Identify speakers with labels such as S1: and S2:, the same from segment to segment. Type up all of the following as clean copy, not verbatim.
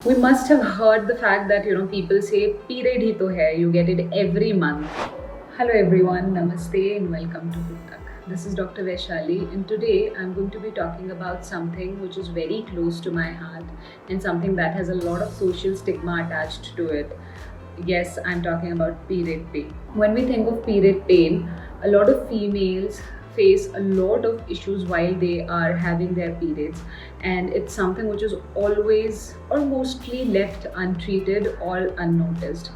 S1: We must have heard the fact that people say period hi to hai, you get it every month. Hello everyone, namaste and welcome to Putak. This is Dr. Vaishali and today I'm going to be talking about something which is very close to my heart and something that has a lot of social stigma attached to it. Yes, I'm talking about period pain. When we think of period pain, a lot of females face a lot of issues while they are having their periods, and it's something which is always or mostly left untreated or unnoticed.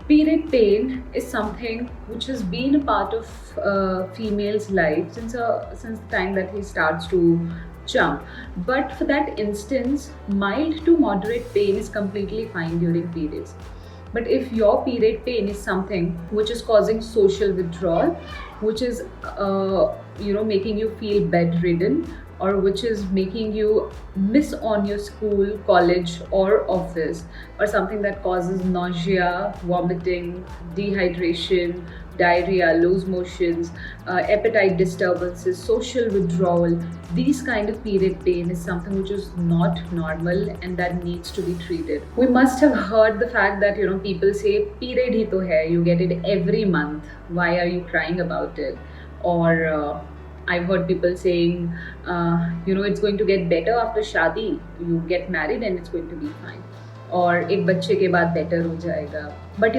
S1: Period pain is something which has been a part of female's life since the time that he starts to jump. But for that instance, mild to moderate pain is completely fine during periods. But if your period pain is something which is causing social withdrawal, which is making you feel bedridden, or which is making you miss on your school, college, or office, or something that causes nausea, vomiting, dehydration, diarrhea, loose motions, appetite disturbances, social withdrawal, these kind of period pain is something which is not normal and that needs to be treated. We must have heard the fact that people say period hi to hai, you get it every month. Why are you crying about it? Or I've heard people saying, it's going to get better after shadi. You get married and it's going to be fine. Or ek bachche ke baad better ho jayega. But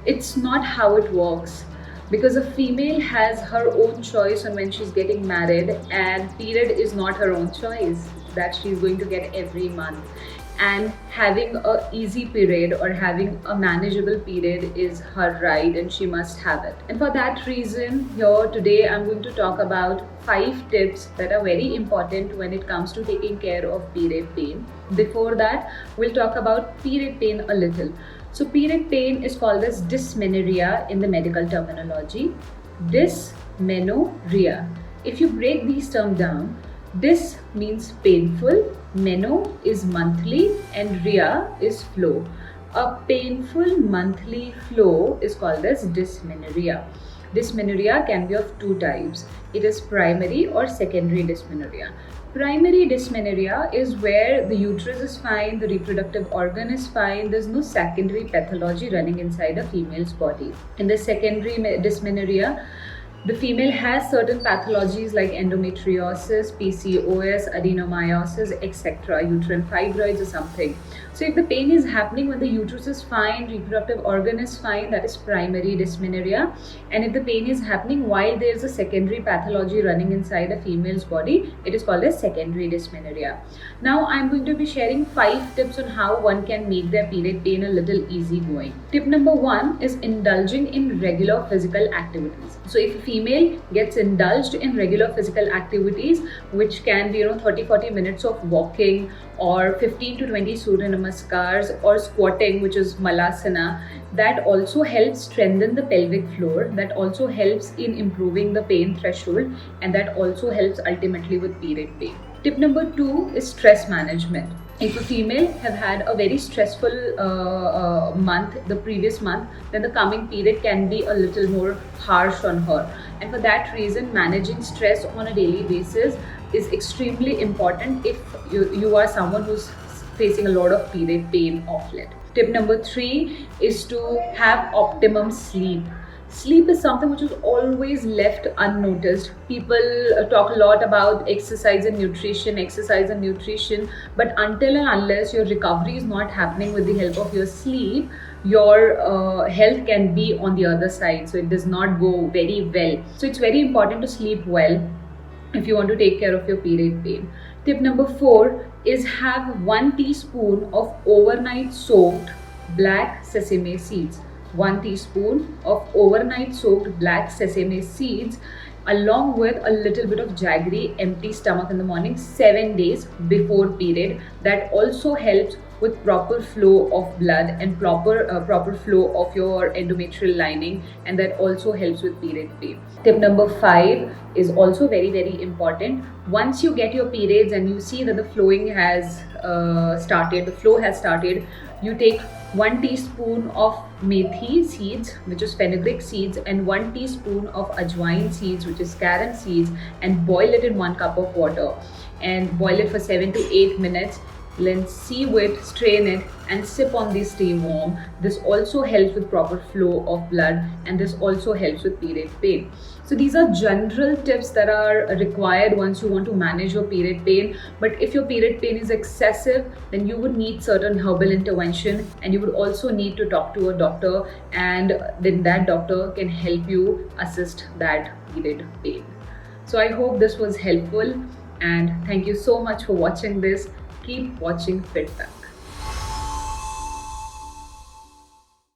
S1: it's not how it works, because a female has her own choice on when she's getting married, and period is not her own choice that she's going to get every month. And having a easy period or having a manageable period is her right and she must have it. And for that reason, here today I'm going to talk about 5 tips that are very important when it comes to taking care of period pain. Before that, we'll talk about period pain a little. So period pain is called as dysmenorrhea in the medical terminology. Dysmenorrhea. If you break these terms down, dys means painful, meno is monthly, and rhea is flow. A painful monthly flow is called as dysmenorrhea. Dysmenorrhea can be of 2 types. It is primary or secondary dysmenorrhea. Primary dysmenorrhea is where the uterus is fine, the reproductive organ is fine, there's no secondary pathology running inside a female's body. In the secondary dysmenorrhea, the female has certain pathologies like endometriosis, PCOS, adenomyosis, etc., uterine fibroids or something. So if the pain is happening when the uterus is fine, reproductive organ is fine, that is primary dysmenorrhea. And if the pain is happening while there is a secondary pathology running inside a female's body, it is called as secondary dysmenorrhea. Now I'm going to be sharing 5 tips on how one can make their period pain a little easy going. Tip number 1 is indulging in regular physical activities. So if a female gets indulged in regular physical activities, which can be 30-40 minutes of walking, or 15 to 20 Surya Namaskars, or squatting, which is Malasana, that also helps strengthen the pelvic floor, that also helps in improving the pain threshold, and that also helps ultimately with period pain. Tip number 2 is stress management. If a female have had a very stressful month, the previous month, then the coming period can be a little more harsh on her. And for that reason, managing stress on a daily basis is extremely important if you are someone who's facing a lot of period pain of late. Tip number 3 is to have optimum sleep. Sleep is something which is always left unnoticed. People talk a lot about exercise and nutrition, but until and unless your recovery is not happening with the help of your sleep, your health can be on the other side. So it does not go very well. So it's very important to sleep well if you want to take care of your period pain. Tip number 4 is have 1 teaspoon of overnight soaked black sesame seeds. 1 teaspoon of overnight soaked black sesame seeds along with a little bit of jaggery, empty stomach in the morning 7 days before period. That also helps with proper flow of blood and proper flow of your endometrial lining, and that also helps with period pain. Tip number 5 is also very, very important. Once you get your periods and you see that the flow has started, you take 1 teaspoon of methi seeds, which is fenugreek seeds, and 1 teaspoon of ajwain seeds, which is carom seeds, and boil it in 1 cup of water and boil it for 7 to 8 minutes. then sieve it, strain it, and sip on the steam warm. This also helps with proper flow of blood, and this also helps with period pain. So these are general tips that are required once you want to manage your period pain. But if your period pain is excessive, then you would need certain herbal intervention, and you would also need to talk to a doctor, and then that doctor can help you assist that period pain. So I hope this was helpful, and thank you so much for watching this. Keep watching FitTech.